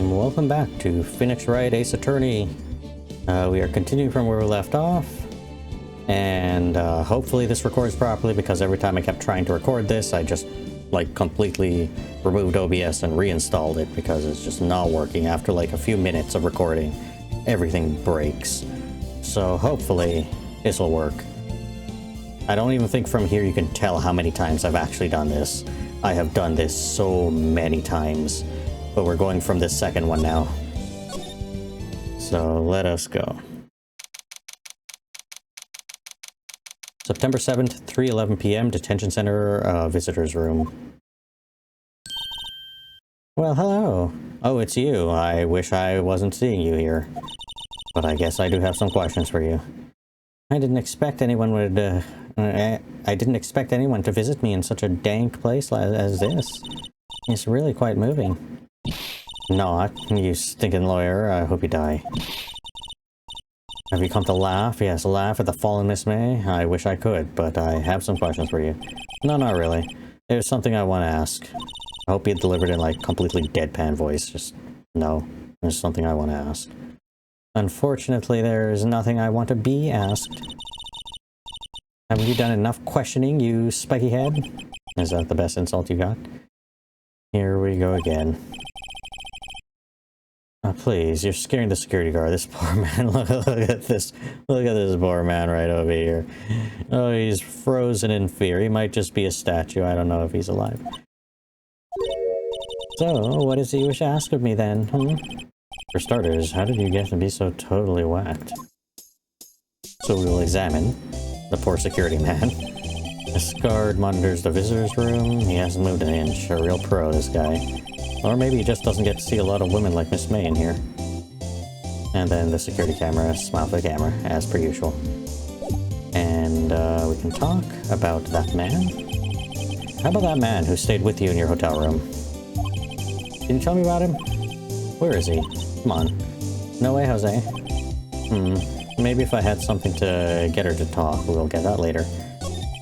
Welcome back to Phoenix Wright Ace Attorney. We are continuing from where we left off, and hopefully this records properly, because every time I kept trying to record this, I just like completely removed OBS and reinstalled it because it's just not working. After like a few minutes of recording, everything breaks. So hopefully this will work. I don't even think from here you can tell how many times I've actually done this. I have done this so many times. But we're going from this second one now. So let us go. September 7th, 3:11 p.m. Detention Center, Visitors Room. Well, hello. Oh, it's you. I wish I wasn't seeing you here. But I guess I do have some questions for you. I didn't expect anyone would, I didn't expect anyone to visit me in such a dank place as this. It's really quite moving. Not, you stinking lawyer. I hope you die. Have you come to laugh? Yes, laugh at the fallen Miss May? I wish I could, but I have some questions for you. No, not really. There's something I want to ask. I hope you delivered in like completely deadpan voice. Just, no. There's something I want to ask. Unfortunately, there's nothing I want to be asked. Haven't you done enough questioning, you spiky head? Is that the best insult you got? Here we go again. Oh, please, you're scaring the security guard. This poor man, look at this. Look at this poor man right over here. Oh, he's frozen in fear. He might just be a statue. I don't know if he's alive. So, what is it you wish to ask of me then, For starters, how did you get to be so totally whacked? So we will examine the poor security man. This guard monitors the visitors room. He hasn't moved an inch. A real pro, this guy. Or maybe he just doesn't get to see a lot of women like Miss May in here. And then the security camera, smile for the camera, as per usual. And we can talk about that man. How about that man who stayed with you in your hotel room? Can you tell me about him? Where is he? Come on. No way, Jose. Maybe if I had something to get her to talk, we'll get that later.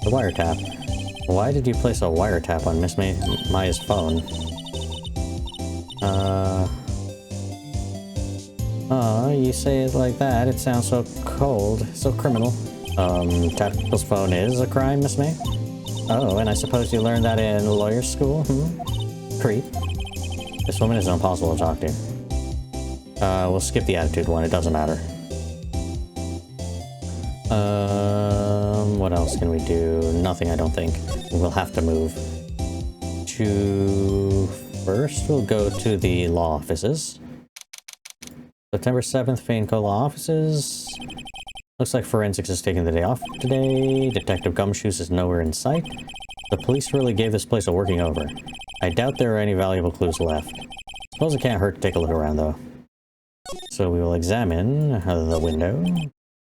The wiretap. Why did you place a wiretap on Miss Maya's phone? Oh, you say it like that. It sounds so cold, so criminal. Tapping people's phone is a crime, Miss May? Oh, and I suppose you learned that in lawyer school, Creep. This woman is impossible to talk to. We'll skip the attitude one, it doesn't matter. What else can we do? Nothing, I don't think. We'll have to move to... First, we'll go to the law offices. September 7th, Fainco Law Offices. Looks like forensics is taking the day off today. Detective Gumshoes is nowhere in sight. The police really gave this place a working over. I doubt there are any valuable clues left. Suppose it can't hurt to take a look around, though. So we will examine the window.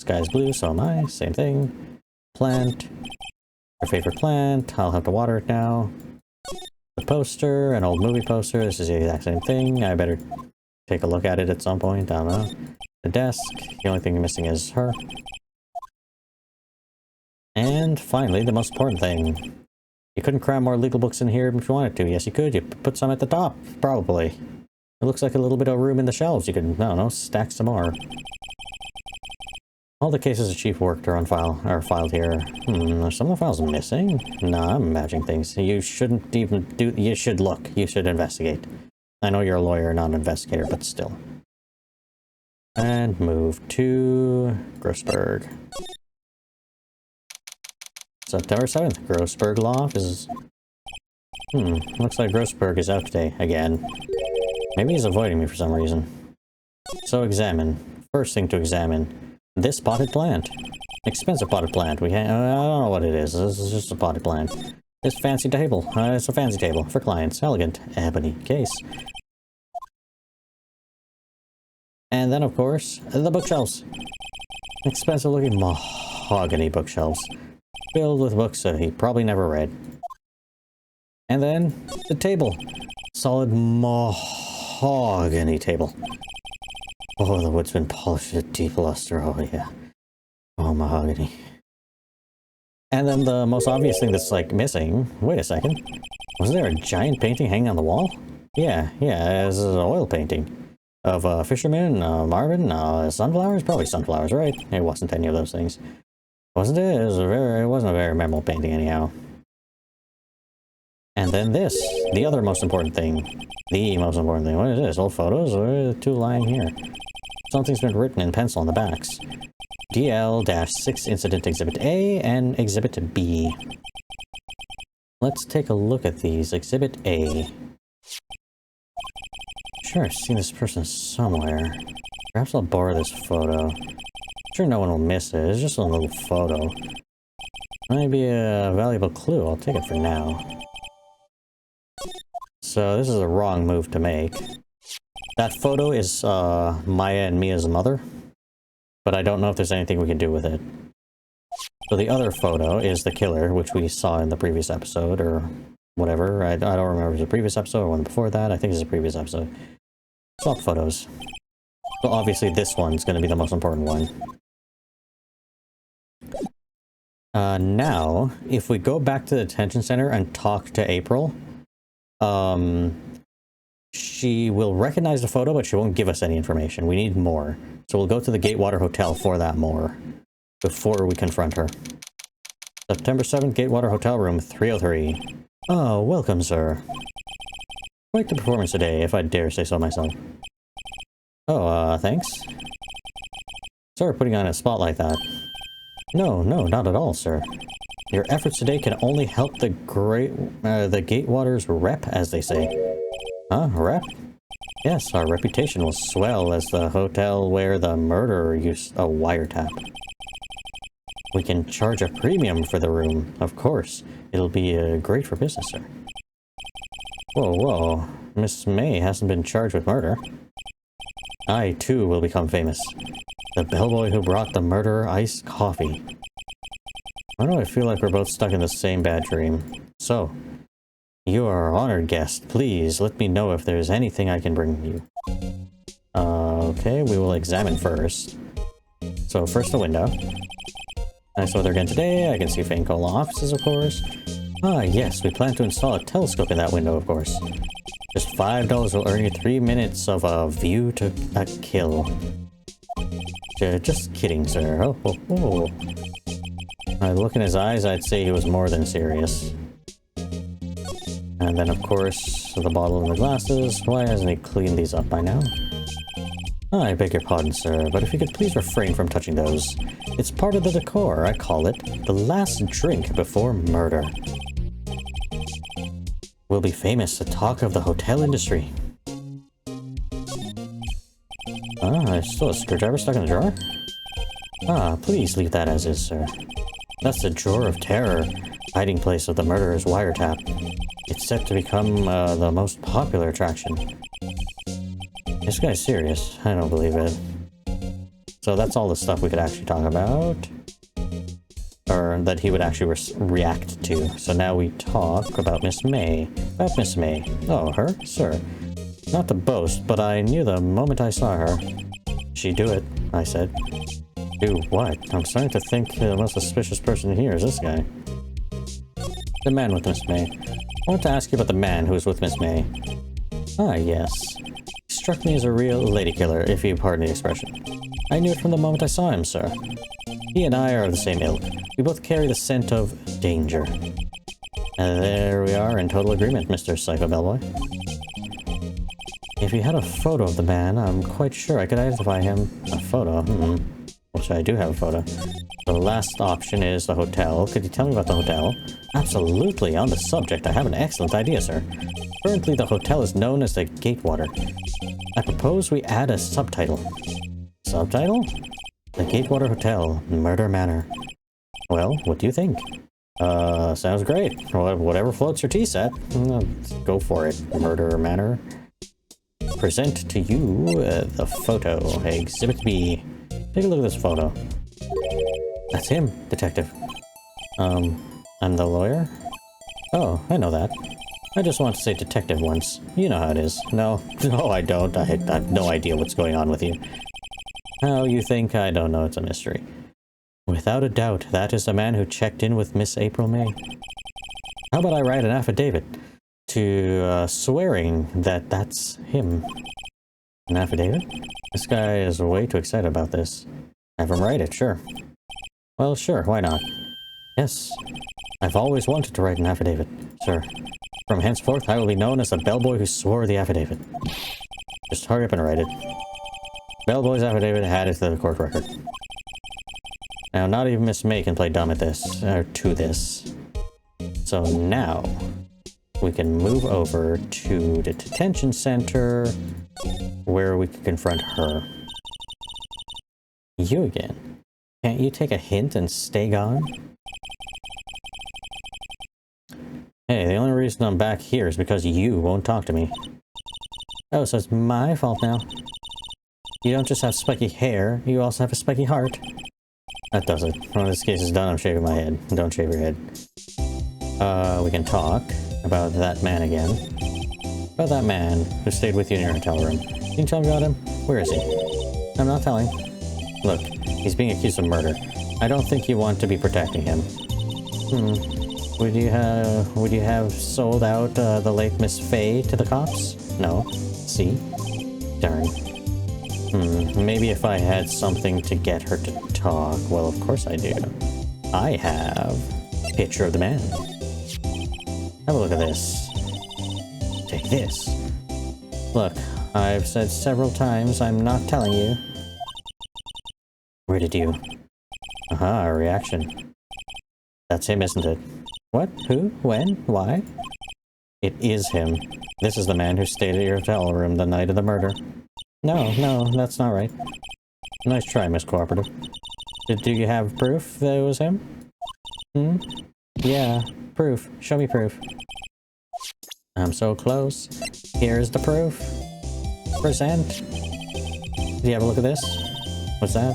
Sky's blue, so am I. Same thing. Plant. Our favorite plant. I'll have to water it now. The poster, an old movie poster. This is the exact same thing. I better take a look at it at some point. I don't know. The desk. The only thing missing is her. And finally, the most important thing. You couldn't cram more legal books in here if you wanted to. Yes, you could. You put some at the top, probably. It looks like a little bit of room in the shelves. You could, I don't know, stack some more. All the cases the chief worked are on file, are filed here. Are some of the files missing? Nah, I'm imagining things. You shouldn't even do, you should look. You should investigate. I know you're a lawyer, not an investigator, but still. And move to Grossberg. September 7th, Grossberg Law Offices. Looks like Grossberg is out today, again. Maybe he's avoiding me for some reason. So examine. First thing to examine. This potted plant. Expensive potted plant. I don't know what it is. This is just a potted plant. This fancy table. It's a fancy table for clients. Elegant. Ebony case. And then, of course, the bookshelves. Expensive looking mahogany bookshelves. Filled with books that he probably never read. And then, the table. Solid mahogany table. Oh, the wood's been polished with deep luster. Oh, yeah. Oh, mahogany. And then the most obvious thing that's, like, missing... Wait a second. Was there a giant painting hanging on the wall? Yeah, this is an oil painting. of fishermen, Marvin, sunflowers? Probably sunflowers, right? It wasn't any of those things. Wasn't it? It wasn't a very memorable painting anyhow. And then this, the other most important thing. The most important thing. What is this? Old photos? What are the two lying here? Something's been written in pencil on the backs. DL-6 Incident Exhibit A and Exhibit B. Let's take a look at these. Exhibit A. Sure, I've seen this person somewhere. Perhaps I'll borrow this photo. Sure no one will miss it. It's just a little photo. Might be a valuable clue. I'll take it for now. So this is a wrong move to make. That photo is Maya and Mia's mother, but I don't know if there's anything we can do with it. So the other photo is the killer, which we saw in the previous episode, or whatever. I don't remember if it was the previous episode or one before that. I think it's the previous episode. Swap photos. So obviously this one's going to be the most important one. Now, if we go back to the detention center and talk to April, she will recognize the photo, but she won't give us any information. We need more. So we'll go to the Gatewater Hotel for that more before we confront her. September 7th, Gatewater Hotel Room 303. Oh, welcome, sir. Quite the performance today, if I dare say so myself. Oh, thanks. Sorry for putting on a spot like that. No, not at all, sir. Your efforts today can only help the Gatewater's rep, as they say. Huh? Rep? Yes, our reputation will swell as the hotel where the murderer used a wiretap. We can charge a premium for the room, of course. It'll be great for business, sir. Whoa. Miss May hasn't been charged with murder. I, too, will become famous. The bellboy who brought the murderer iced coffee. Why do I feel like we're both stuck in the same bad dream? So, you are our honored guest. Please, let me know if there's anything I can bring you. Okay, we will examine first. So, first the window. Nice weather again today. I can see Fancola offices, of course. Ah, yes, we plan to install a telescope in that window, of course. Just $5 will earn you 3 minutes of a view to a kill. Just kidding, sir. Oh. By the look in his eyes, I'd say he was more than serious. And then, of course, the bottle and the glasses. Why hasn't he cleaned these up by now? I beg your pardon, sir, but if you could please refrain from touching those. It's part of the decor. I call it the last drink before murder. We'll be famous to talk of the hotel industry. There's still a screwdriver stuck in the drawer? Please leave that as is, sir. That's the drawer of terror, hiding place of the murderer's wiretap. It's set to become the most popular attraction. This guy's serious. I don't believe it. So that's all the stuff we could actually talk about. Or that he would actually react to. So now we talk about Miss May. About Miss May. Oh, her? Sir. Not to boast, but I knew the moment I saw her. She'd do it, I said. Do what? I'm starting to think the most suspicious person here is this guy. The man with Miss May. I want to ask you about the man who was with Miss May. Ah, yes. He struck me as a real lady killer, if you pardon the expression. I knew it from the moment I saw him, sir. He and I are of the same ilk. We both carry the scent of danger. And there we are in total agreement, Mr. Psycho Bellboy. If you had a photo of the man, I'm quite sure I could identify him. A photo? Which I do have a photo. The last option is the hotel. Could you tell me about the hotel? Absolutely. On the subject, I have an excellent idea, sir. Currently, the hotel is known as the Gatewater. I propose we add a subtitle. Subtitle? The Gatewater Hotel, Murder Manor. Well, what do you think? Sounds great. Whatever floats your tea-set. Go for it. Murder Manor. Present to you the photo. Exhibit B. Take a look at this photo. That's him, detective. I'm the lawyer? Oh, I know that. I just want to say detective once. You know how it is. No, I don't. I have no idea what's going on with you. How you think? I don't know. It's a mystery. Without a doubt, that is the man who checked in with Miss April May. How about I write an affidavit to swearing that that's him? An affidavit? This guy is way too excited about this. Have him write it, sure. Well, sure, why not? Yes. I've always wanted to write an affidavit, sir. From henceforth, I will be known as the bellboy who swore the affidavit. Just hurry up and write it. Bellboy's affidavit added to the court record. Now, not even Miss May can play dumb at this, or to this. So now, we can move over to the detention center, where we can confront her. You again? Can't you take a hint and stay gone? Hey, the only reason I'm back here is because you won't talk to me. Oh, so it's my fault now. You don't just have spiky hair, you also have a spiky heart. That does it. When this case is done, I'm shaving my head. Don't shave your head. We can talk about that man again. About that man who stayed with you in your hotel room. Can you tell me about him? Where is he? I'm not telling. Look, he's being accused of murder. I don't think you want to be protecting him. Would you have sold out the late Miss Fay to the cops? No. See? Darn. Maybe if I had something to get her to talk. Well, of course I do. I have a picture of the man. Have a look at this. Take this. Look, I've said several times I'm not telling you. Where did you? Aha, a reaction. That's him, isn't it? What? Who? When? Why? It is him. This is the man who stayed at your hotel room the night of the murder. No, that's not right. Nice try, Miss Cooperative. Do you have proof that it was him? Yeah, proof. Show me proof. I'm so close. Here's the proof. Present. Do you have a look at this? What's that?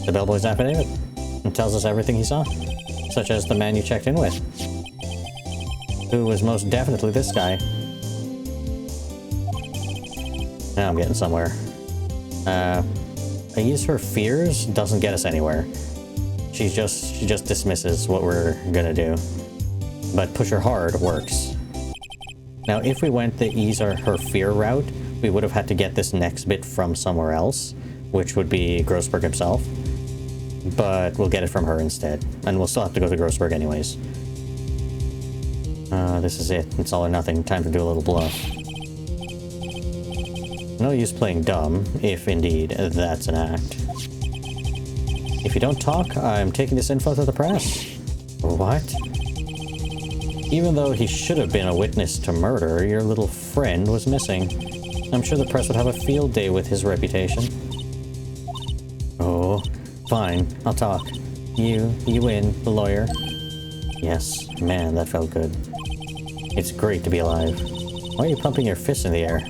The bellboy's affidavit. It tells us everything he saw. Such as the man you checked in with. Who was most definitely this guy. Now I'm getting somewhere. Ease her fears doesn't get us anywhere. She just dismisses what we're gonna do. But push her hard works. Now, if we went the ease her fear route, we would have had to get this next bit from somewhere else, which would be Grossberg himself. But we'll get it from her instead. And we'll still have to go to Grossberg anyways. This is it. It's all or nothing. Time to do a little bluff. No use playing dumb, if indeed that's an act. If you don't talk, I'm taking this info to the press. What? Even though he should have been a witness to murder, your little friend was missing. I'm sure the press would have a field day with his reputation. Oh, fine, I'll talk. You win, the lawyer. Yes, man, that felt good. It's great to be alive. Why are you pumping your fist in the air?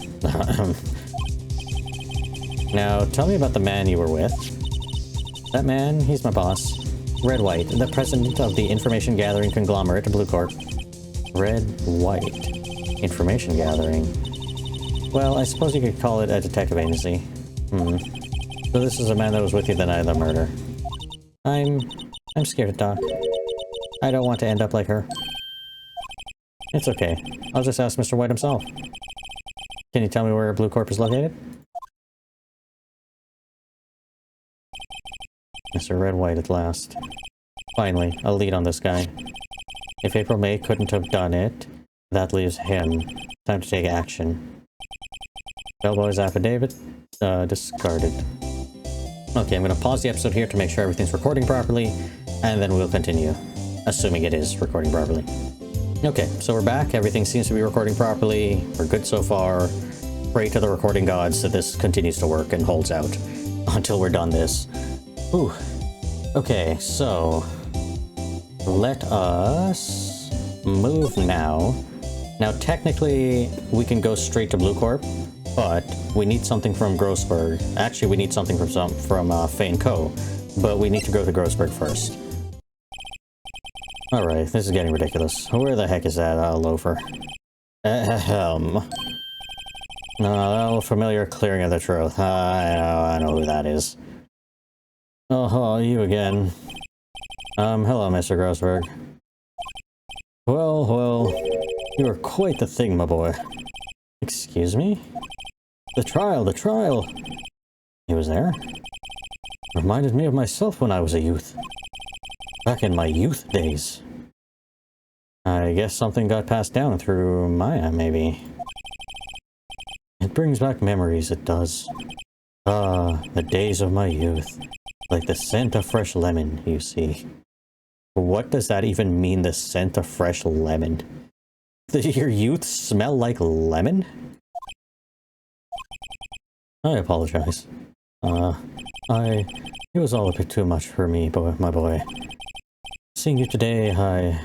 Now, tell me about the man you were with. That man, he's my boss. Wright, the president of the information gathering conglomerate, Blue Corp. Wright. Information gathering. Well, I suppose you could call it a detective agency. So this is a man that was with you the night of the murder. I'm scared to talk. I don't want to end up like her. It's okay. I'll just ask Mr. White himself. Can you tell me where Blue Corp is located? Mr. White at last. Finally, a lead on this guy. If April May couldn't have done it, that leaves him. Time to take action. Bellboy's affidavit, discarded. Okay, I'm gonna pause the episode here to make sure everything's recording properly, and then we'll continue. Assuming it is recording properly. Okay, so we're back. Everything seems to be recording properly. We're good so far. Pray to the recording gods that this continues to work and holds out until we're done this. Ooh. Okay, so let us move now. Now, technically, we can go straight to Blue Corp, but we need something from Grossberg. Actually, we need something from Fay & Co., but we need to go to Grossberg first. Alright, this is getting ridiculous. Where the heck is that loafer? No, familiar clearing of the truth. I know who that is. Oh, you again. Hello, Mr. Grossberg. Well, you are quite the thing, my boy. Excuse me? The trial, the trial! He was there? Reminded me of myself when I was a youth. Back in my youth days. I guess something got passed down through Maya, maybe. It brings back memories, it does. Ah, the days of my youth. Like the scent of fresh lemon, you see. What does that even mean, the scent of fresh lemon? Does your youth smell like lemon? I apologize. It was all a bit too much for me, my boy. Seeing you today, I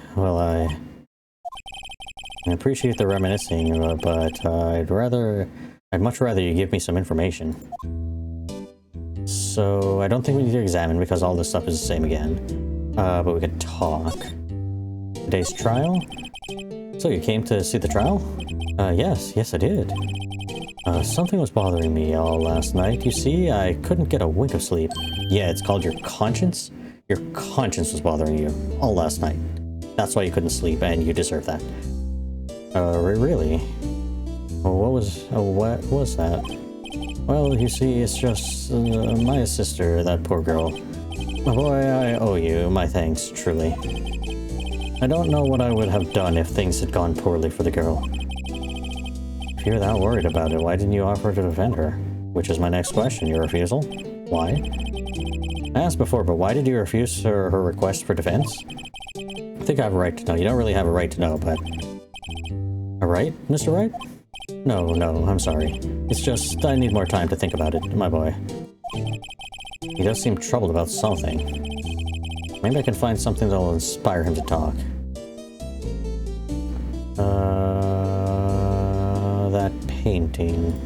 appreciate the reminiscing, but I'd much rather you give me some information. So, I don't think we need to examine because all this stuff is the same again. But we could talk. Today's trial? So you came to see the trial? Yes I did. Something was bothering me all last night. You see, I couldn't get a wink of sleep. Yeah, it's called your conscience? Your conscience was bothering you all last night. That's why you couldn't sleep, and you deserve that. Really? What was that? Well, you see, it's just my sister, that poor girl. My boy, I owe you my thanks, truly. I don't know what I would have done if things had gone poorly for the girl. If you're that worried about it, why didn't you offer to defend her? Which is my next question, your refusal? Why? I asked before, but why did you refuse her request for defense? I think I have a right to know. You don't really have a right to know, but... A right, Mr. Wright? No, I'm sorry. It's just, I need more time to think about it, my boy. He does seem troubled about something. Maybe I can find something that will inspire him to talk. That painting.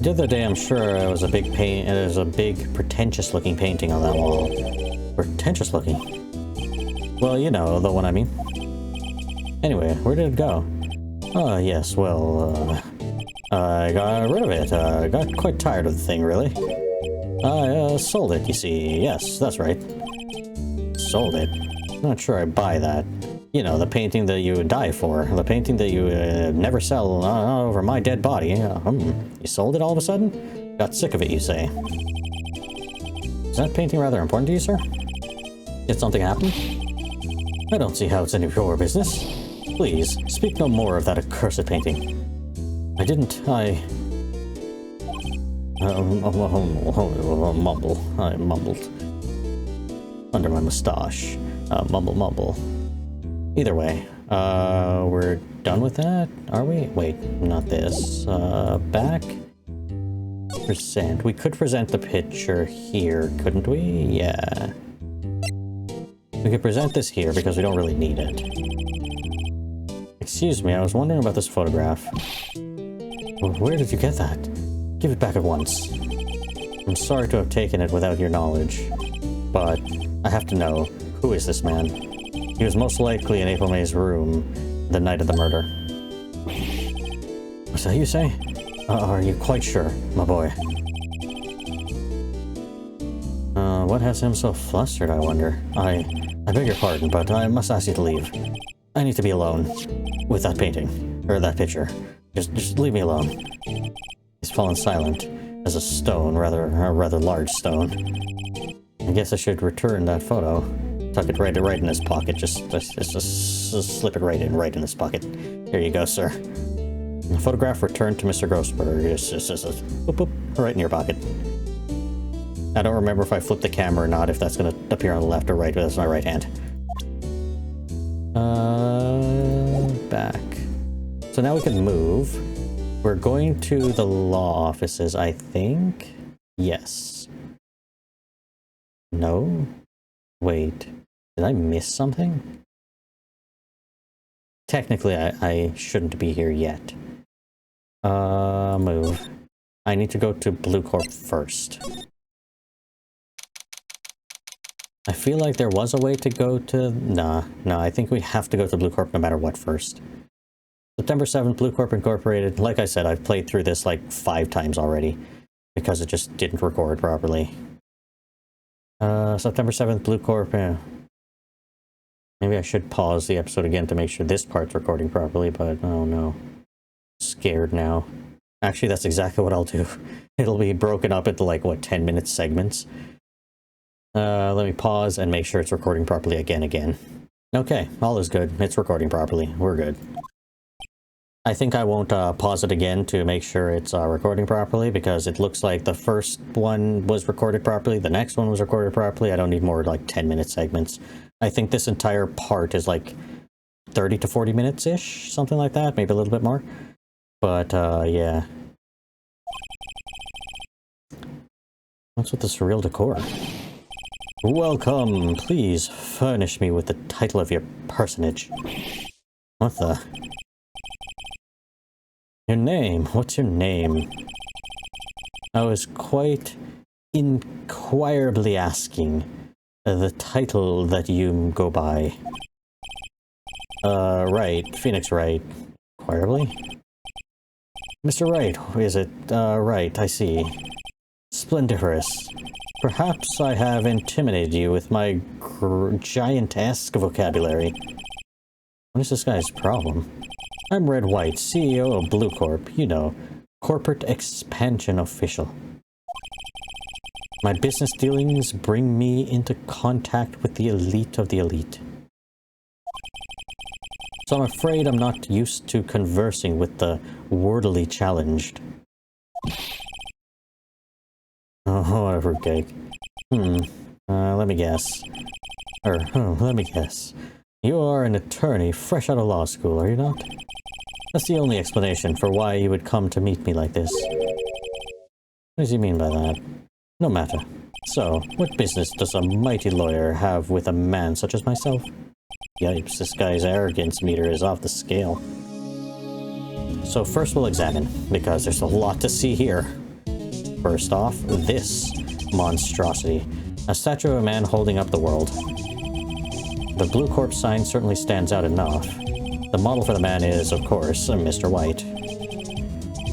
The other day, I'm sure it was a big there's a big, pretentious-looking painting on that wall. Pretentious-looking? Well, you know, the one I mean. Anyway, where did it go? Yes, well, I got rid of it. I got quite tired of the thing, really. I sold it, you see. Yes, that's right. Sold it? Not sure I buy that. You know, the painting that you would die for. The painting that you never sell over my dead body. You sold it all of a sudden? Got sick of it, you say. Is that painting rather important to you, sir? Did something happen? I don't see how it's any of your business. Please, speak no more of that accursed painting. I mumbled. Under my mustache. Mumble. Either way, we're done with that, are we? Wait, not this. Back. Present. We could present the picture here, couldn't we? Yeah. We could present this here because we don't really need it. Excuse me, I was wondering about this photograph. Where did you get that? Give it back at once. I'm sorry to have taken it without your knowledge, but I have to know, who is this man? He was most likely in April May's room the night of the murder. What's that you say? Are you quite sure, my boy? What has him so flustered, I wonder? I beg your pardon, but I must ask you to leave. I need to be alone with that painting, or that picture. Just leave me alone. He's fallen silent as a stone, a rather large stone. I guess I should return that photo. Tuck it right in his pocket. Just slip it right in his pocket. Here you go, sir. The photograph returned to Mr. Grossberg. Just boop, boop, right in your pocket. I don't remember if I flipped the camera or not, if that's going to appear on the left or right, but that's my right hand. Back. So now we can move. We're going to the law offices, I think. Yes. No? Wait. Did I miss something? Technically, I shouldn't be here yet. Move. I need to go to Blue Corp first. I feel like there was a way to go to... No, I think we have to go to Blue Corp no matter what first. September 7th, Blue Corp Incorporated. Like I said, I've played through this like 5 times already because it just didn't record properly. September 7th, Blue Corp. Maybe I should pause the episode again to make sure this part's recording properly, but oh no. Scared now. Actually, that's exactly what I'll do. It'll be broken up into like, what, 10-minute segments? Let me pause and make sure it's recording properly again. Okay, all is good. It's recording properly. We're good. I think I won't pause it again to make sure it's recording properly, because it looks like the first one was recorded properly, the next one was recorded properly. I don't need more like 10-minute segments. I think this entire part is like 30 to 40 minutes-ish, something like that, maybe a little bit more. But, yeah. What's with the surreal decor? Welcome! Please furnish me with the title of your personage. What the? Your name? What's your name? I was quite inquirably asking the title that you go by. Wright. Phoenix Wright. Inquirably? Mr. Wright, is it? Right, I see. Splendiferous. Perhaps I have intimidated you with my giantesque vocabulary. What is this guy's problem? I'm Red White, CEO of Blue Corp, you know, corporate expansion official. My business dealings bring me into contact with the elite of the elite. So I'm afraid I'm not used to conversing with the wordily challenged. Oh, what a fruitcake. Let me guess. Let me guess. You are an attorney fresh out of law school, are you not? That's the only explanation for why you would come to meet me like this. What does he mean by that? No matter. So, what business does a mighty lawyer have with a man such as myself? Yipes, this guy's arrogance meter is off the scale. So first we'll examine, because there's a lot to see here. First off, this monstrosity. A statue of a man holding up the world. The Blue Corp sign certainly stands out enough. The model for the man is, of course, Mr. White.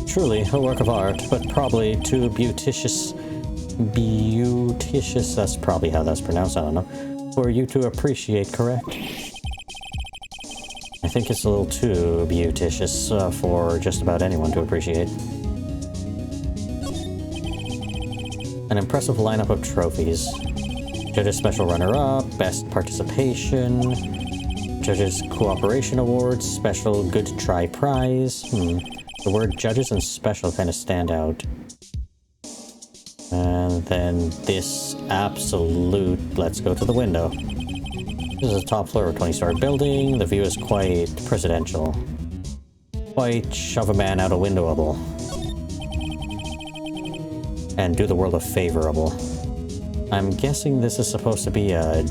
Truly a work of art, but probably too beauticious, that's probably how that's pronounced, I don't know, for you to appreciate, correct? I think it's a little too beauticious for just about anyone to appreciate. An impressive lineup of trophies. Judges Special Runner-Up, Best Participation, Judges Cooperation Awards, Special Good Try Prize. The word Judges and Special kind of stand out. And then this absolute... Let's go to the window. This is a top floor of a 20-story building. The view is quite presidential. Quite shove a man out a windowable. And do the world a favorable. I'm guessing this is supposed to be a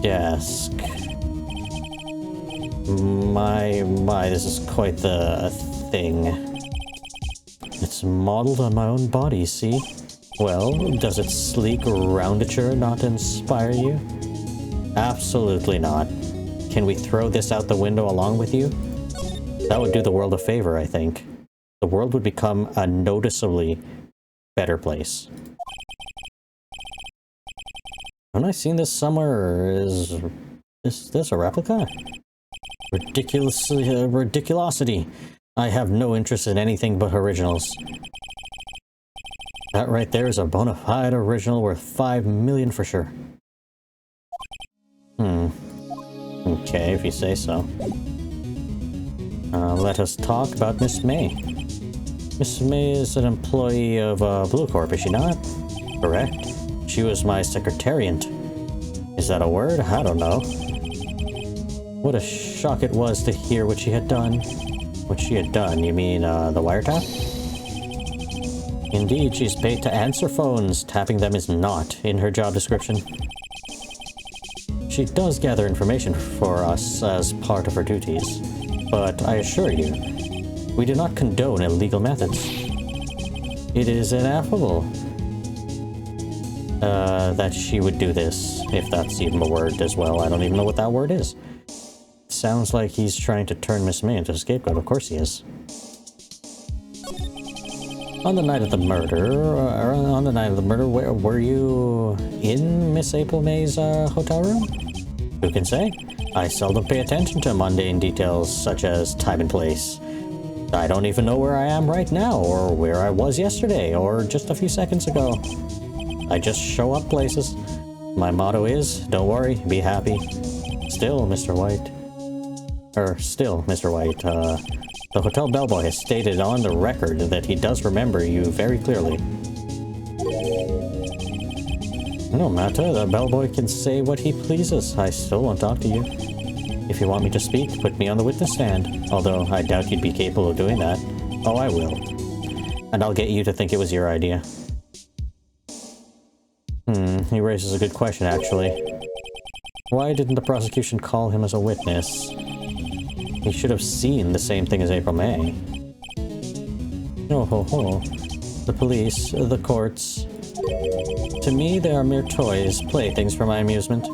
desk. My, this is quite the thing. It's modeled on my own body, see? Well, does its sleek roundature not inspire you? Absolutely not. Can we throw this out the window along with you? That would do the world a favor, I think. The world would become a noticeably better place. Haven't I seen this somewhere, or is this a replica? Ridiculosity. I have no interest in anything but originals. That right there is a bona fide original worth 5 million for sure. Okay, if you say so. Let us talk about Miss May. Miss May is an employee of Blue Corp, is she not? Correct. She was my secretariat. Is that a word? I don't know. What a shock it was to hear what she had done. What she had done? You mean, the wiretap? Indeed, she's paid to answer phones. Tapping them is not in her job description. She does gather information for us as part of her duties. But I assure you, we do not condone illegal methods. It is ineffable that she would do this, if that's even a word as well. I don't even know what that word is. Sounds like he's trying to turn Miss May into a scapegoat. Of course he is. On the night of the murder, were you in Miss April May's hotel room? Who can say? I seldom pay attention to mundane details such as time and place. I don't even know where I am right now, or where I was yesterday, or just a few seconds ago. I just show up places. My motto is, don't worry, be happy. Still, Mr. White. Mr. White, the hotel bellboy has stated on the record that he does remember you very clearly. No matter, the bellboy can say what he pleases. I still won't talk to you. If you want me to speak, put me on the witness stand. Although, I doubt you'd be capable of doing that. Oh, I will. And I'll get you to think it was your idea. He raises a good question, actually. Why didn't the prosecution call him as a witness? He should have seen the same thing as April May. Oh ho ho. The police, the courts. To me, they are mere toys, playthings for my amusement.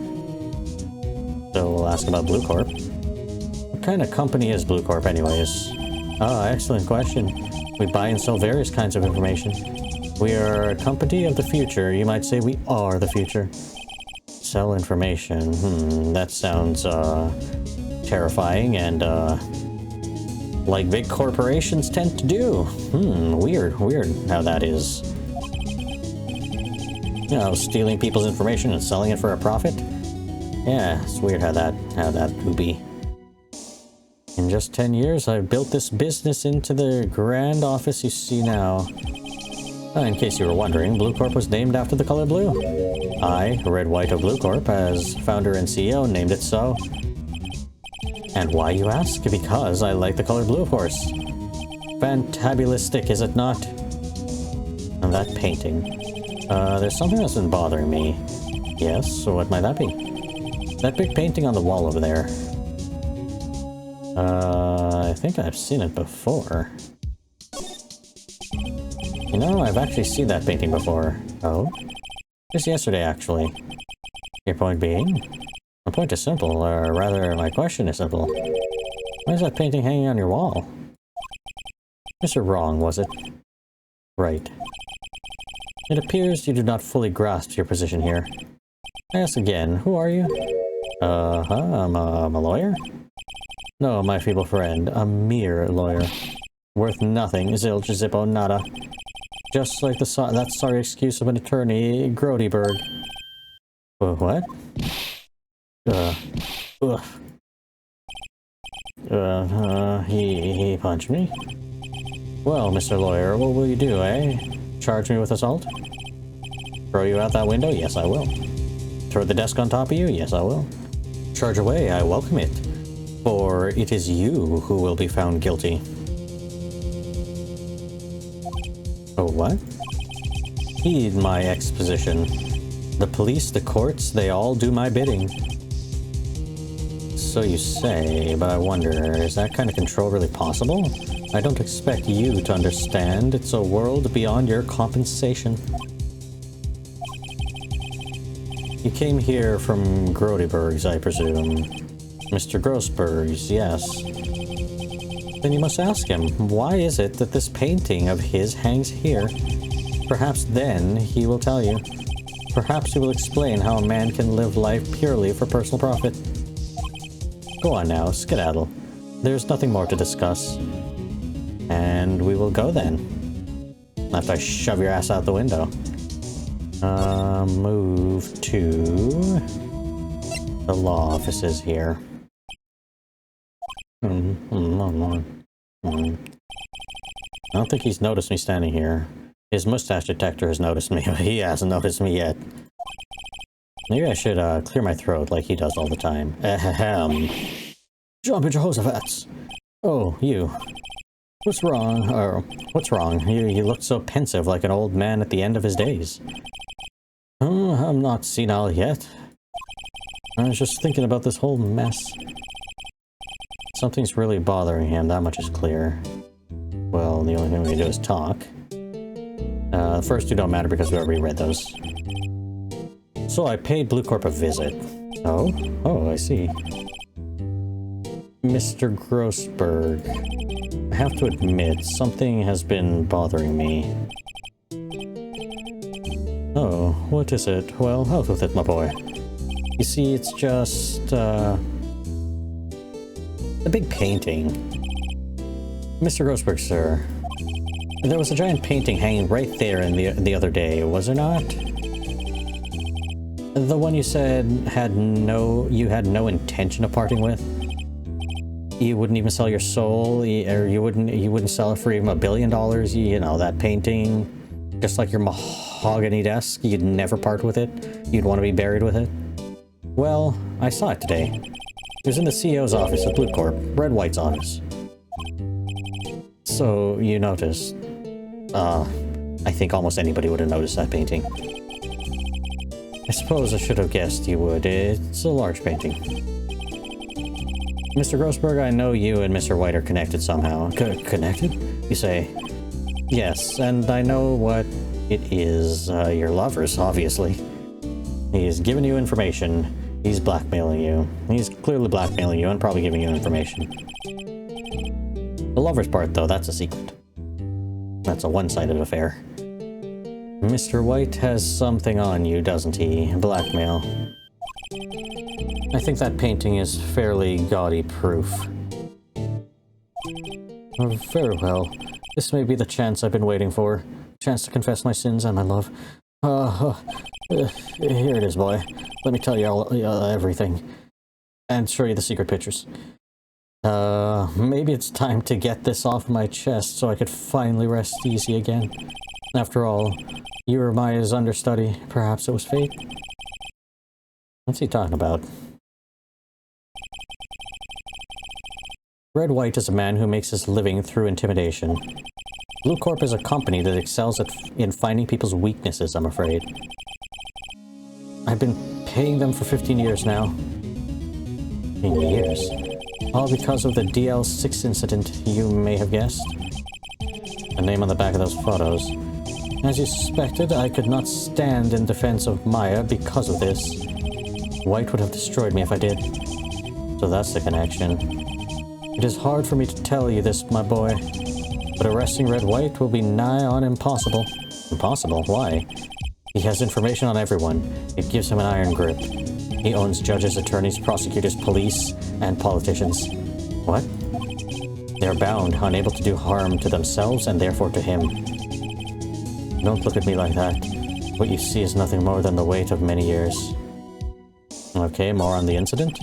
So we'll ask about Blue Corp. What kind of company is Blue Corp anyways? Ah, excellent question. We buy and sell various kinds of information. We are a company of the future. You might say we are the future. Sell information. That sounds, terrifying and, like big corporations tend to do. Weird how that is. You know, stealing people's information and selling it for a profit? Yeah, it's weird how that would be. In just 10 years, I've built this business into the grand office you see now. In case you were wondering, Blue Corp was named after the color blue. I, Red White of Blue Corp, as founder and CEO, named it so. And why, you ask? Because I like the color blue, of course. Fantabulistic, is it not? And that painting. There's something that's been bothering me. Yes, so what might that be? That big painting on the wall over there. I think I've seen it before. You know, I've actually seen that painting before. Oh? Just yesterday, actually. Your point being? My point is simple, or rather, my question is simple. Why is that painting hanging on your wall? Mr. Wrong, was it? Right. It appears you do not fully grasp your position here. I ask again, who are you? I'm a lawyer? No, my feeble friend, a mere lawyer. Worth nothing, zilch, zippo, nada. Just like that sorry excuse of an attorney, Grodyberg. What? He punched me? Well, Mr. Lawyer, what will you do, eh? Charge me with assault? Throw you out that window? Yes, I will. Throw the desk on top of you? Yes, I will. Charge away, I welcome it. For it is you who will be found guilty. Oh, what? Heed my exposition. The police, the courts, they all do my bidding. So you say, but I wonder, is that kind of control really possible? I don't expect you to understand. It's a world beyond your compensation. You came here from Grodyberg's, I presume. Mr. Grossberg's, yes. Then you must ask him, why is it that this painting of his hangs here? Perhaps then he will tell you. Perhaps he will explain how a man can live life purely for personal profit. Go on now, skedaddle. There's nothing more to discuss. And we will go then. After I shove your ass out the window. Move to the law offices here. I don't think he's noticed me standing here. His mustache detector has noticed me, but he hasn't noticed me yet. Maybe I should clear my throat like he does all the time. Ahem. Jump into Jehoshaphat's. Oh, you. What's wrong? Or what's wrong? You look so pensive, like an old man at the end of his days. Oh, I'm not senile yet. I was just thinking about this whole mess. Something's really bothering him, that much is clear. Well, the only thing we can do is talk. The first two don't matter because we already read those. So I paid Blue Corp a visit. Oh? Oh, I see. Mr. Grossberg. I have to admit, something has been bothering me. Oh, what is it? Well, out with it, my boy. You see, it's just, the big painting. Mr. Grossberg, sir. There was a giant painting hanging right there in the other day, was there not? The one you said you had no intention of parting with? You wouldn't even sell your soul, or you wouldn't sell it for even $1 billion, you know, that painting. Just like your mahogany desk, you'd never part with it. You'd want to be buried with it. Well, I saw it today. It was in the CEO's office at Blue Corp, Red White's office. So, you noticed. I think almost anybody would have noticed that painting. I suppose I should have guessed you would. It's a large painting. Mr. Grossberg, I know you and Mr. White are connected somehow. Connected? You say? Yes, and I know what it is. Your lovers, obviously. He's giving you information. He's blackmailing you. He's clearly blackmailing you and probably giving you information. The lovers part, though, that's a secret. That's a one-sided affair. Mr. White has something on you, doesn't he? Blackmail. I think that painting is fairly gaudy proof. Very well. This may be the chance I've been waiting for. Chance to confess my sins and my love. Here it is, boy. Let me tell you everything. And show you the secret pictures. Maybe it's time to get this off my chest so I could finally rest easy again. After all, you were Maya's understudy. Perhaps it was fate? What's he talking about? Red White is a man who makes his living through intimidation. Blue Corp is a company that excels in finding people's weaknesses, I'm afraid. I've been paying them for 15 years now. 15 years? All because of the DL6 incident, you may have guessed. The name on the back of those photos. As you suspected, I could not stand in defense of Maya because of this. White would have destroyed me if I did. So that's the connection. It is hard for me to tell you this, my boy, but arresting Red White will be nigh on impossible. Impossible? Why? He has information on everyone. It gives him an iron grip. He owns judges, attorneys, prosecutors, police, and politicians. What? They are bound, unable to do harm to themselves and therefore to him. Don't look at me like that. What you see is nothing more than the weight of many years. Okay, more on the incident?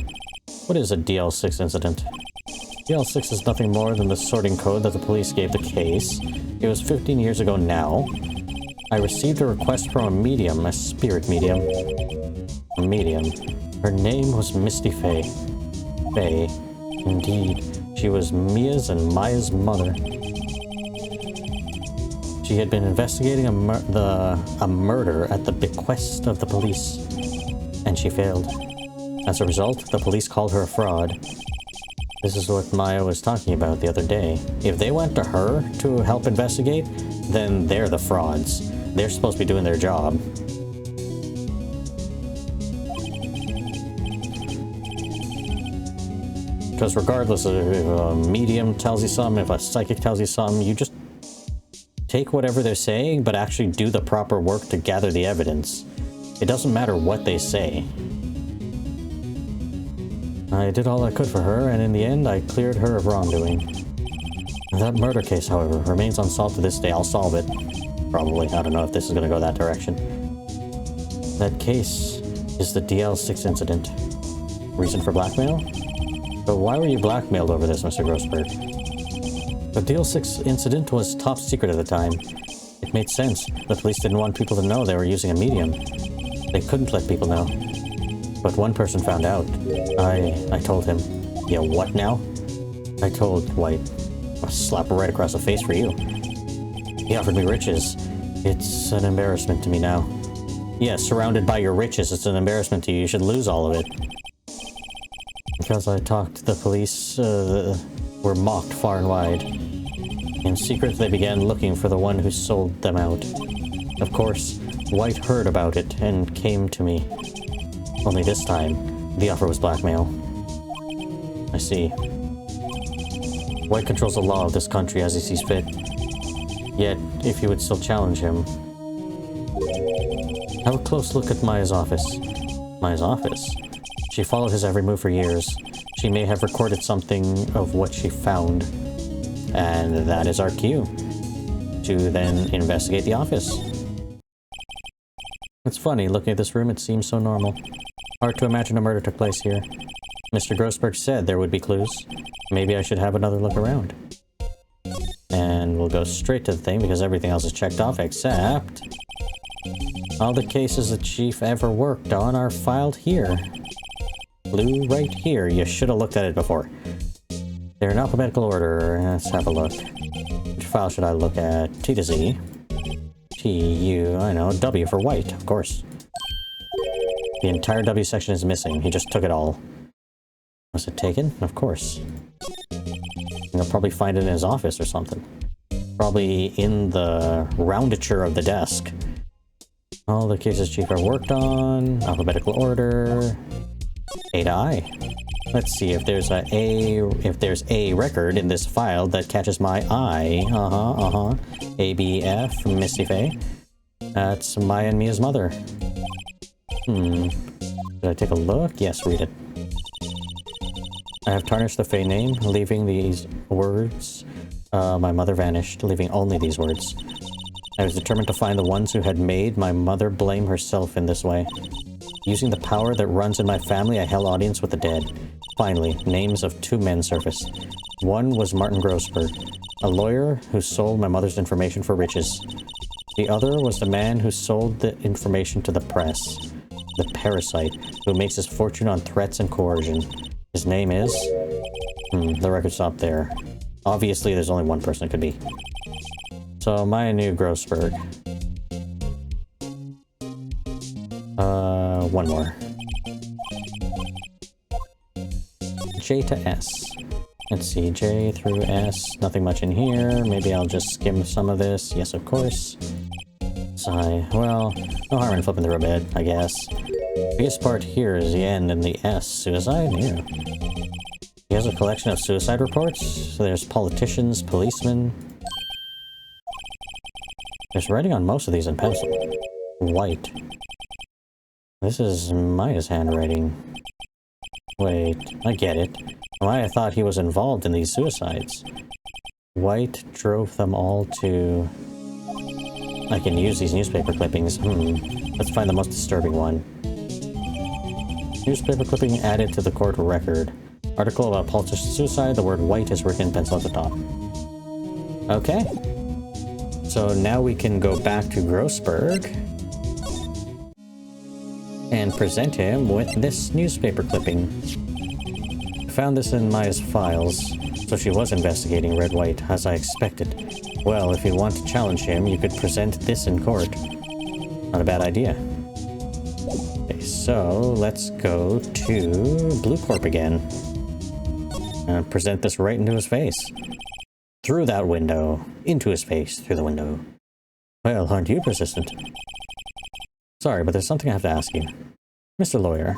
What is a DL6 incident? DL6 is nothing more than the sorting code that the police gave the case. It was 15 years ago now. I received a request from a medium, a spirit medium. A medium. Her name was Misty Faye. Faye. Indeed, she was Mia's and Maya's mother. She had been investigating a murder at the bequest of the police, and she failed. As a result, the police called her a fraud. This is what Maya was talking about the other day. If they went to her to help investigate, then they're the frauds. They're supposed to be doing their job. Because regardless of if a medium tells you something, if a psychic tells you something, you just take whatever they're saying, but actually do the proper work to gather the evidence. It doesn't matter what they say. I did all I could for her, and in the end, I cleared her of wrongdoing. That murder case, however, remains unsolved to this day. I'll solve it. Probably. I don't know if this is going to go that direction. That case is the DL6 incident. Reason for blackmail? But why were you blackmailed over this, Mr. Grossberg? The DL6 incident was top secret at the time. It made sense. The police didn't want people to know they were using a medium. They couldn't let people know. But one person found out. I told him. Yeah, what now? I told White. I'll slap right across the face for you. He offered me riches. It's an embarrassment to me now. Yeah, surrounded by your riches, it's an embarrassment to you. You should lose all of it. Because I talked, the police were mocked far and wide. In secret, they began looking for the one who sold them out. Of course, White heard about it and came to me. Only this time, the offer was blackmail. I see. White controls the law of this country as he sees fit. Yet, if you would still challenge him... Have a close look at Maya's office. Maya's office? She followed his every move for years. She may have recorded something of what she found. And that is our cue to then investigate the office. It's funny, looking at this room, it seems so normal. Hard to imagine a murder took place here. Mr. Grossberg said there would be clues. Maybe I should have another look around. And we'll go straight to the thing because everything else is checked off except all the cases the chief ever worked on are filed here. Blue right here. You should have looked at it before. They're in alphabetical order. Let's have a look. Which file should I look at? T to Z. T, U, I know. W for white, of course. The entire W section is missing. He just took it all. Was it taken? Of course. You'll probably find it in his office or something. Probably in the roundature of the desk. All the cases chief ever worked on. Alphabetical order. A to I. Let's see if there's a record in this file that catches my eye. A, B, F, Misty Faye. That's Maya and Mia's mother. Did I take a look? Yes, read it. I have tarnished the Faye name, leaving these words. My mother vanished, leaving only these words. I was determined to find the ones who had made my mother blame herself in this way. Using the power that runs in my family, I held audience with the dead. Finally, names of two men surfaced. One was Martin Grossberg, a lawyer who sold my mother's information for riches. The other was the man who sold the information to the press, the parasite, who makes his fortune on threats and coercion. His name is... the record stopped there. Obviously, there's only one person it could be. So, Maya knew Grossberg. One more. J to S. Let's see, J through S. Nothing much in here. Maybe I'll just skim some of this. Yes, of course. Sigh. Well, no harm in flipping through a bit, I guess. The biggest part here is the N and the S. Suicide? Yeah. He has a collection of suicide reports. So there's politicians, policemen. There's writing on most of these in pencil. White. This is Maya's handwriting. Wait, I get it. Maya thought he was involved in these suicides. White drove them all to... I can use these newspaper clippings. Let's find the most disturbing one. Newspaper clipping added to the court record. Article about politician suicide. The word white is written in pencil at the top. Okay. So now we can go back to Grossberg and present him with this newspaper clipping. I found this in Maya's files, so she was investigating Red White, as I expected. Well, if you want to challenge him, you could present this in court. Not a bad idea. Okay, so let's go to Blue Corp again. And present this right into his face. Through that window. Into his face, through the window. Well, aren't you persistent? Sorry, but there's something I have to ask you. Mr. Lawyer,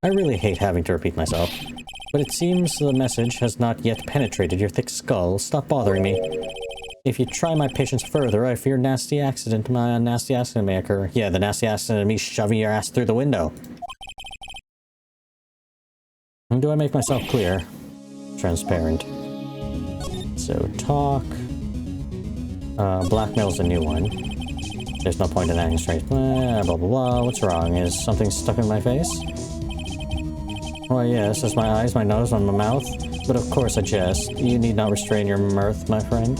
I really hate having to repeat myself, but it seems the message has not yet penetrated your thick skull. Stop bothering me. If you try my patience further, I fear nasty accident. My nasty accident may occur. Yeah, the nasty accident of me shoving your ass through the window. Do I make myself clear? Transparent. So, talk. Blackmail's a new one. There's no point in acting straight. Blah, blah, blah. What's wrong? Is something stuck in my face? Why, yes, it's my eyes, my nose, and my mouth. But of course I jest. You need not restrain your mirth, my friend.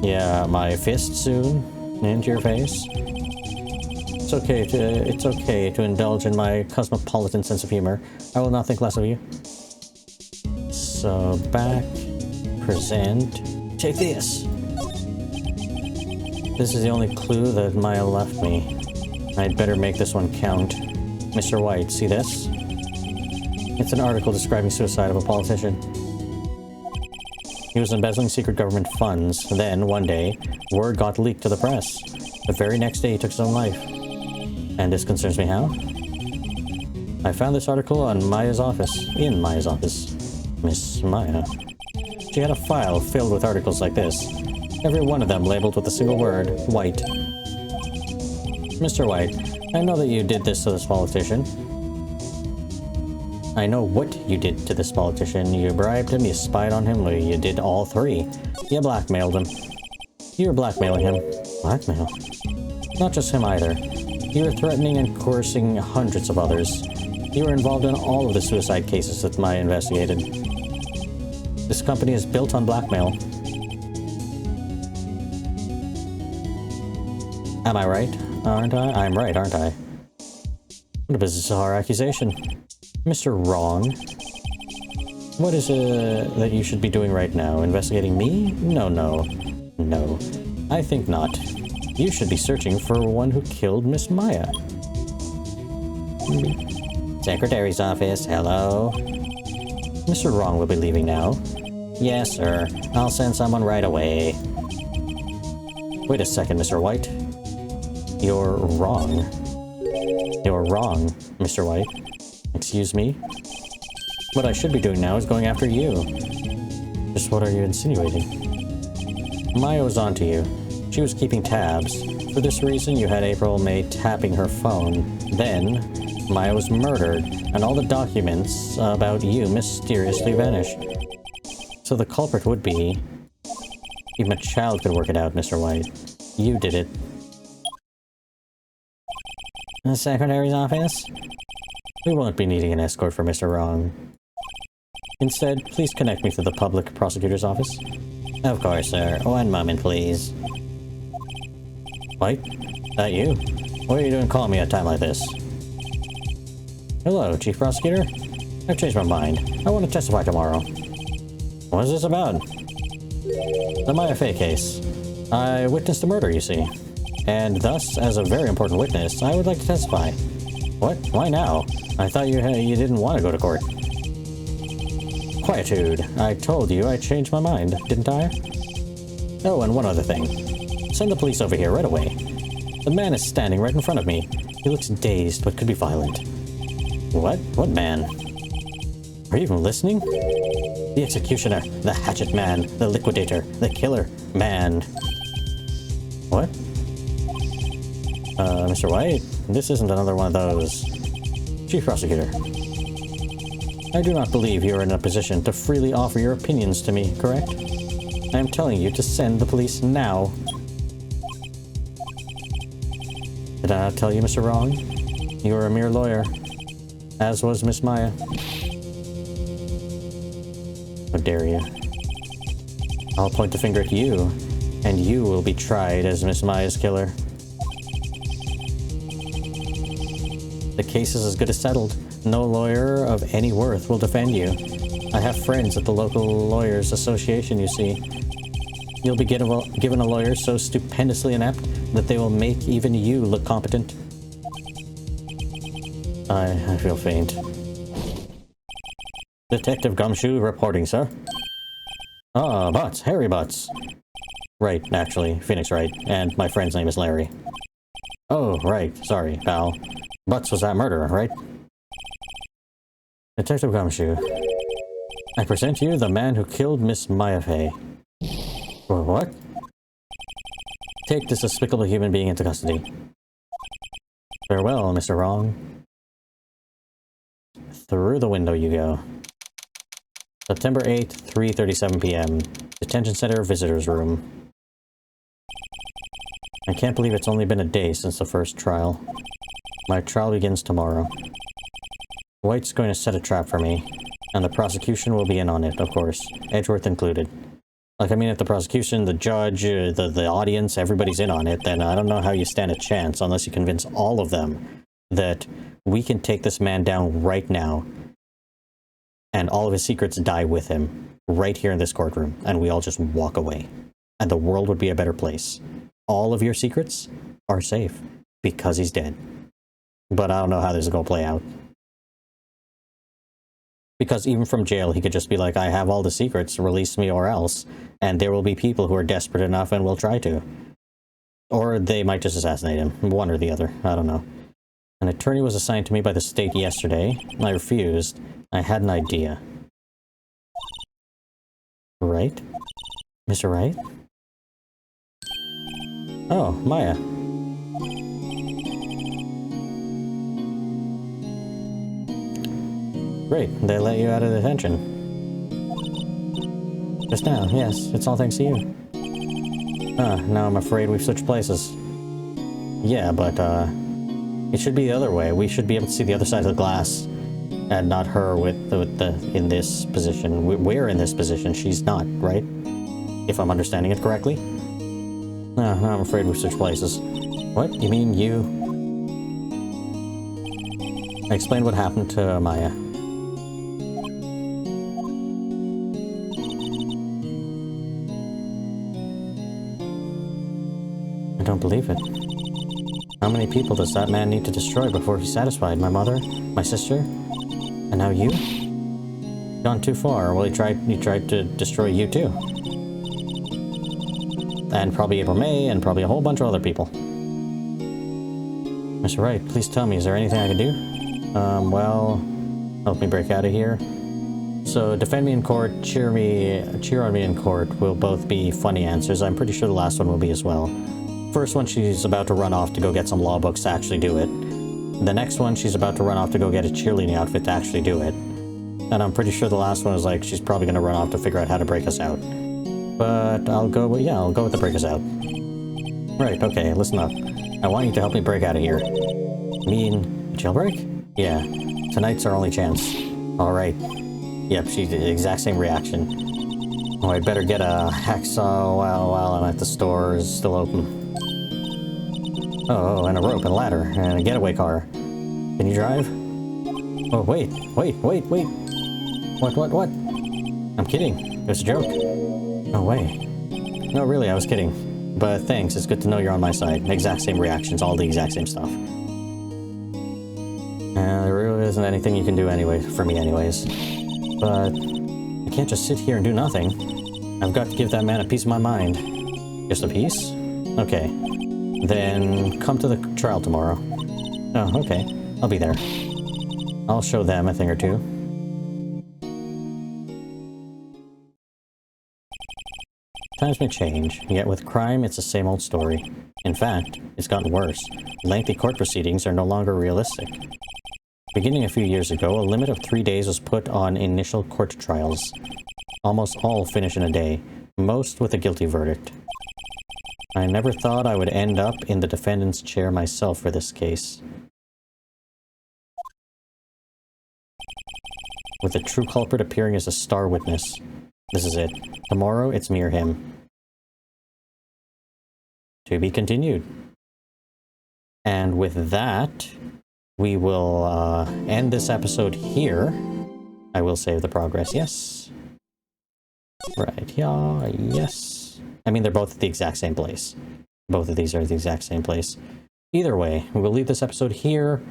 Yeah, my fist soon into your face. It's okay to indulge in my cosmopolitan sense of humor. I will not think less of you. So, back, present, take this! This is the only clue that Maya left me. I'd better make this one count. Mr. White, see this? It's an article describing suicide of a politician. He was embezzling secret government funds. Then, one day, word got leaked to the press. The very next day, he took his own life. And this concerns me how? I found this article in Maya's office. Miss Maya. She had a file filled with articles like this. Every one of them labeled with a single word, White. Mr. White, I know that you did this to this politician. I know what you did to this politician. You bribed him, you spied on him, or you did all three. You blackmailed him. You were blackmailing him. Blackmail? Not just him either. You were threatening and coercing hundreds of others. You were involved in all of the suicide cases that Maya investigated. This company is built on blackmail. Am I right? Aren't I? I'm right, aren't I? What a bizarre accusation. Mr. Wrong. What is it that you should be doing right now? Investigating me? No. No. I think not. You should be searching for one who killed Miss Maya. Secretary's office, hello? Mr. Wrong will be leaving now. Yes, sir. I'll send someone right away. Wait a second, Mr. White. You're wrong. You're wrong, Mr. White. Excuse me? What I should be doing now is going after you. Just what are you insinuating? Maya was onto you. She was keeping tabs. For this reason, you had April May tapping her phone. Then, Maya was murdered, and all the documents about you mysteriously vanished. So the culprit would be... Even a child could work it out, Mr. White. You did it. The Secretary's office? We won't be needing an escort for Mr. Wrong. Instead, please connect me to the public prosecutor's office. Of course, sir. One moment, please. White? That you? What are you doing calling me at a time like this? Hello, Chief Prosecutor. I've changed my mind. I want to testify tomorrow. What is this about? The Maya Fey case. I witnessed a murder, you see. And thus, as a very important witness, I would like to testify. What? Why now? I thought you didn't want to go to court. Quietude. I told you I changed my mind, didn't I? Oh, and one other thing. Send the police over here right away. The man is standing right in front of me. He looks dazed, but could be violent. What? What man? Are you even listening? The executioner, the hatchet man, the liquidator, the killer man. What? Mr. White, this isn't another one of those. Chief Prosecutor. I do not believe you are in a position to freely offer your opinions to me, correct? I am telling you to send the police now. Did I not tell you, Mr. Wrong? You are a mere lawyer, as was Miss Maya. How dare you? I'll point the finger at you, and you will be tried as Miss Maya's killer. The case is as good as settled. No lawyer of any worth will defend you. I have friends at the local lawyers association, you see. You'll be given a lawyer so stupendously inept that they will make even you look competent. I feel faint. Detective Gumshoe reporting, sir. Ah, Butts. Harry Butts. Right, actually. Phoenix Wright. And my friend's name is Larry. Oh, right. Sorry, pal. Butts was that murderer, right? Detective Gumshoe. I present to you the man who killed Miss Maya Fey. What? Take this despicable human being into custody. Farewell, Mr. Wrong. Through the window you go. September 8th, 3:37 p.m. Detention Center Visitors Room. I can't believe it's only been a day since the first trial. My trial begins tomorrow. White's going to set a trap for me, and the prosecution will be in on it, of course, Edgeworth included. Like, I mean, if the prosecution, the judge, the audience, everybody's in on it, then I don't know how you stand a chance unless you convince all of them that we can take this man down right now, and all of his secrets die with him, right here in this courtroom, and we all just walk away. And the world would be a better place. All of your secrets are safe, because he's dead. But I don't know how this is going to play out. Because even from jail, he could just be like, I have all the secrets, release me or else. And there will be people who are desperate enough and will try to. Or they might just assassinate him. One or the other. I don't know. An attorney was assigned to me by the state yesterday. I refused. I had an idea. Wright? Mr. Wright? Oh, Maya. Great, they let you out of detention. Just now, yes, it's all thanks to you. Now I'm afraid we've switched places. Yeah, but, it should be the other way. We should be able to see the other side of the glass. And not her in this position. We're in this position, she's not, right? If I'm understanding it correctly? No, I'm afraid we've switched places. What? You mean you? Explain what happened to Maya. I don't believe it. How many people does that man need to destroy before he's satisfied? My mother? My sister? And now you? Gone too far. Well, he tried to destroy you too. And probably April May, and probably a whole bunch of other people. Mr. Wright, please tell me, is there anything I can do? Well, help me break out of here. So, defend me in court, cheer on me in court will both be funny answers. I'm pretty sure the last one will be as well. First one, she's about to run off to go get some law books to actually do it. The next one, she's about to run off to go get a cheerleading outfit to actually do it. And I'm pretty sure the last one is like, she's probably going to run off to figure out how to break us out. But I'll go with the break us out. Right, okay, listen up. I want you to help me break out of here. You mean jailbreak? Yeah, tonight's our only chance. Alright. Yep, she's the exact same reaction. Oh, I'd better get a hacksaw while I'm at the store is still open. Oh, and a rope and a ladder and a getaway car. Can you drive? Oh, wait. What? I'm kidding. It was a joke. No way. No, really, I was kidding. But thanks, it's good to know you're on my side. Exact same reactions, all the exact same stuff. There really isn't anything you can do anyway, for me anyways. But I can't just sit here and do nothing. I've got to give that man a piece of my mind. Just a piece? Okay. Then come to the trial tomorrow. Oh, okay. I'll be there. I'll show them a thing or two. Times may change, yet with crime, it's the same old story. In fact, it's gotten worse. Lengthy court proceedings are no longer realistic. Beginning a few years ago, a limit of 3 days was put on initial court trials. Almost all finish in a day, most with a guilty verdict. I never thought I would end up in the defendant's chair myself for this case. With the true culprit appearing as a star witness. This is it. Tomorrow, it's me or him. To be continued. And with that, we will end this episode here. I will save the progress, yes. Right, yeah, yes. I mean, they're both at the exact same place. Both of these are at the exact same place. Either way, we'll leave this episode here.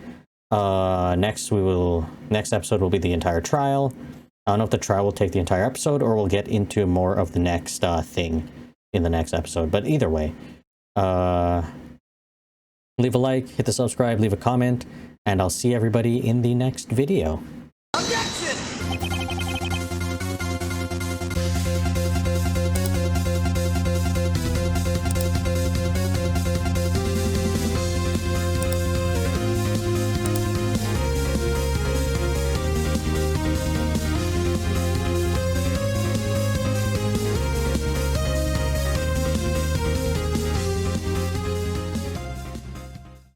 Next episode will be the entire trial. I don't know if the trial will take the entire episode or we'll get into more of the next thing in the next episode. But either way, leave a like, hit the subscribe, leave a comment, and I'll see everybody in the next video. Objection!